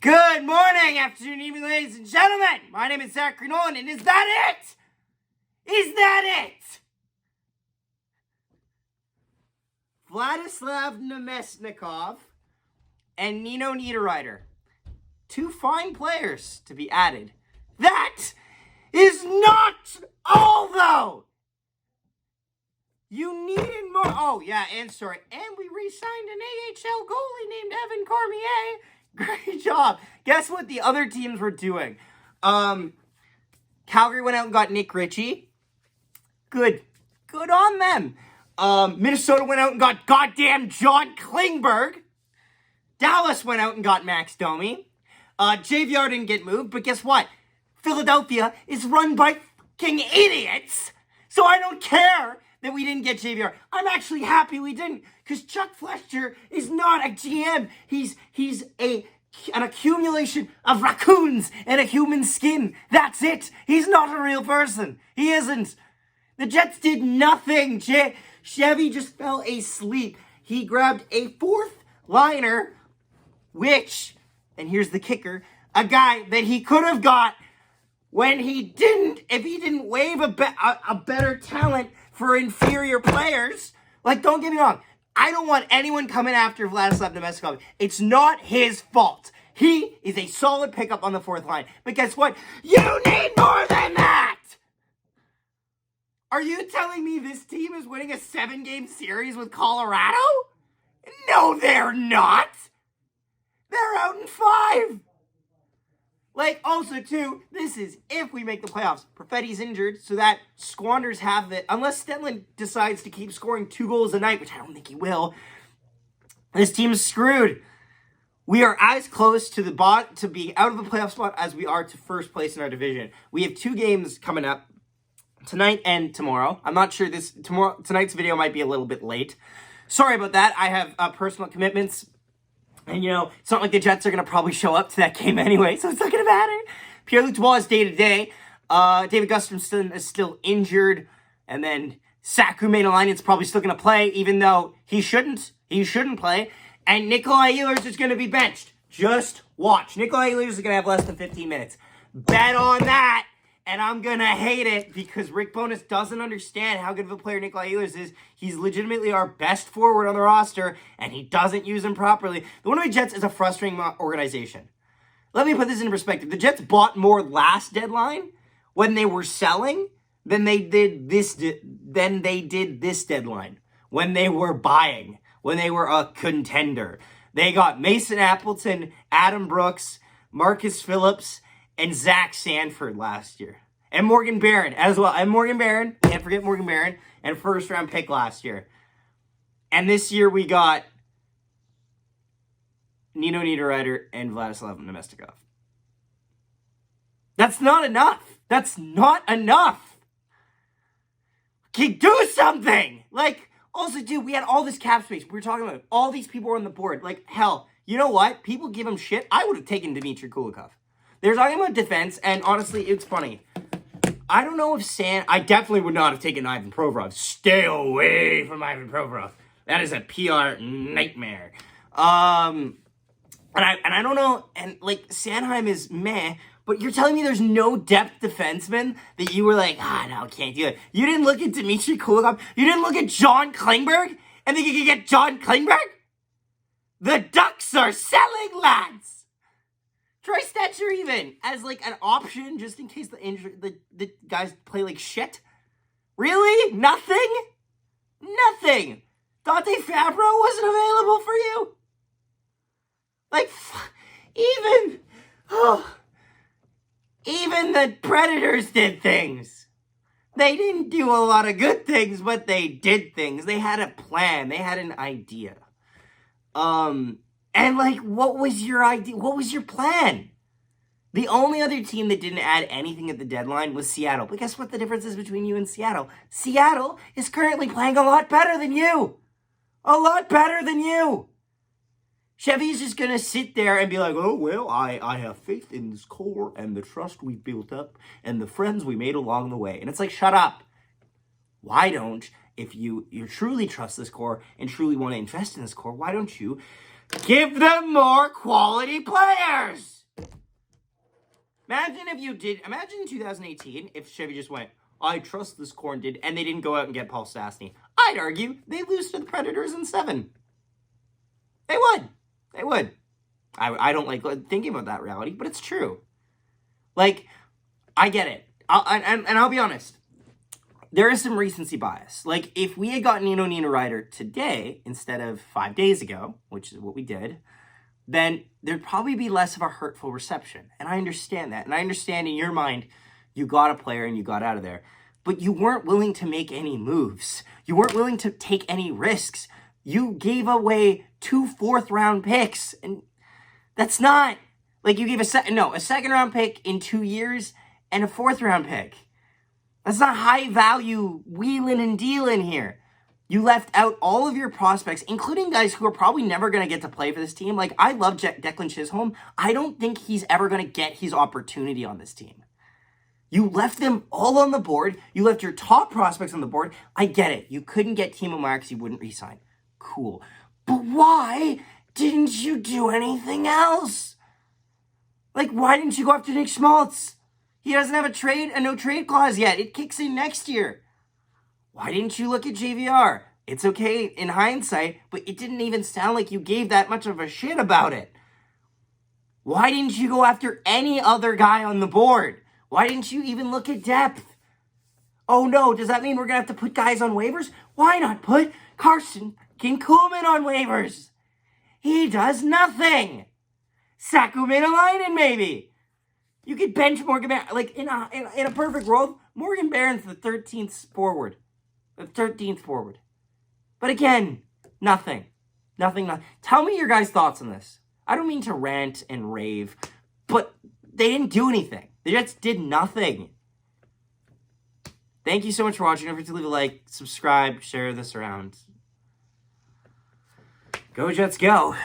Good morning, afternoon, evening, ladies and gentlemen. My name is Zachary Nolan, and is that it? Is that it? Vladislav Nemesnikov and Nino Niederreiter. Two fine players to be added. That is not all, though. You needed more. Oh, yeah, and we re-signed an AHL goalie named Evan Cormier. Great job. Guess what the other teams were doing? Calgary went out and got Nick Ritchie. Good on them. Minnesota went out and got goddamn John Klingberg. Dallas went out and got Max Domi. JVR didn't get moved, but guess what? Philadelphia is run by fucking idiots. So I don't care that we didn't get JVR. I'm actually happy we didn't, because Chuck Fletcher is not a GM. He's an accumulation of raccoons and a human skin. That's it. He's not a real person. He isn't. The Jets did nothing. Chevy just fell asleep. He grabbed a fourth liner, which, and here's the kicker, a guy that he could have got when he didn't, if he didn't waive a better talent for inferior players. Like, don't get me wrong. I don't want anyone coming after Vladislav Nemesnikov. It's not his fault. He is a solid pickup on the fourth line. But guess what? You need more than that! Are you telling me this team is winning a 7-game series with Colorado? No, they're not! They're out in 5! Like, also, too, this is if we make the playoffs. Perfetti's injured, so that squanders half of it. Unless Stenlund decides to keep scoring 2 goals a night, which I don't think he will, this team's screwed. We are as close to to being out of the playoff spot as we are to first place in our division. We have 2 games coming up, tonight and tomorrow. I'm not sure tonight's video might be a little bit late. Sorry about that. I have personal commitments. And, it's not like the Jets are going to probably show up to that game anyway, so it's not going to matter. Pierre-Luc Dubois is day-to-day. David Gustafsson is still injured. And then Saku Mainalinen's probably still going to play, even though he shouldn't. He shouldn't play. And Nikolai Ehlers is going to be benched. Just watch. Nikolai Ehlers is going to have less than 15 minutes. Bet on that. And I'm going to hate it because Rick Bowness doesn't understand how good of a player Nikolai Ehlers is. He's legitimately our best forward on the roster, and he doesn't use him properly. The Winnipeg Jets is a frustrating organization. Let me put this in perspective. The Jets bought more last deadline when they were selling than they did this deadline when they were buying, when they were a contender. They got Mason Appleton, Adam Brooks, Marcus Phillips, and Zach Sanford last year. And Morgan Barron as well. And Morgan Barron, can't forget Morgan Barron, and first-round pick last year. And this year we got Nino Niederreiter and Vladislav Nemesnikov. That's not enough. That's not enough. Okay, do something! Also, dude, we had all this cap space. We were talking about it. All these people were on the board. Hell, you know what? People give him shit. I would have taken Dmitry Kulikov. They're talking about defense, and honestly, it's funny. I don't know if I definitely would not have taken Ivan Provorov. Stay away from Ivan Provorov. That is a PR nightmare. And I don't know, and Sanheim is meh, but you're telling me there's no depth defenseman that you were like, no, can't do it. You didn't look at Dmitry Kulikov. You didn't look at John Klingberg and think you could get John Klingberg? The Ducks are selling, lads! Troy Stetcher even, as an option, just in case the guys play like shit. Really? Nothing? Nothing! Dante Fabro wasn't available for you? Even the Predators did things. They didn't do a lot of good things, but they did things. They had a plan. They had an idea. And, what was your idea? What was your plan? The only other team that didn't add anything at the deadline was Seattle. But guess what the difference is between you and Seattle? Seattle is currently playing a lot better than you. A lot better than you. Chevy's just going to sit there and be like, oh, well, I have faith in this core and the trust we've built up and the friends we made along the way. And it's like, shut up. Why don't, if you truly trust this core and truly want to invest in this core, why don't you Give them more quality players. Imagine in 2018 if Chevy just went, I trust this core and and they didn't go out and get Paul Stastny. I'd argue they lose to the Predators in 7. They would. I don't like thinking about that reality, but it's true. Like, I get it. I'll be honest. There is some recency bias. Like, if we had gotten Nino Niederreiter today instead of 5 days ago, which is what we did, then there'd probably be less of a hurtful reception. And I understand that. And I understand in your mind, you got a player and you got out of there. But you weren't willing to make any moves. You weren't willing to take any risks. You gave away 2 fourth-round picks. And that's not... Like, you gave a second-round pick in 2 years and a fourth-round pick. That's not high-value wheeling and dealing here. You left out all of your prospects, including guys who are probably never going to get to play for this team. Like, I love Declan Chisholm. I don't think he's ever going to get his opportunity on this team. You left them all on the board. You left your top prospects on the board. I get it. You couldn't get Timo Meier because you wouldn't re-sign. Cool. But why didn't you do anything else? Like, why didn't you go after Nick Schmaltz? He doesn't have a no-trade clause yet. It kicks in next year. Why didn't you look at JVR? It's okay in hindsight, but it didn't even sound like you gave that much of a shit about it. Why didn't you go after any other guy on the board? Why didn't you even look at depth? Oh no, does that mean we're going to have to put guys on waivers? Why not put Carson Kuhlman on waivers? He does nothing. Sack him in a line maybe. You could bench Morgan Barron. Like, in a perfect world, Morgan Barron's the 13th forward. The 13th forward. But again, nothing. Nothing. Tell me your guys' thoughts on this. I don't mean to rant and rave, but they didn't do anything. The Jets did nothing. Thank you so much for watching. Don't forget to leave a like, subscribe, share this around. Go Jets, go.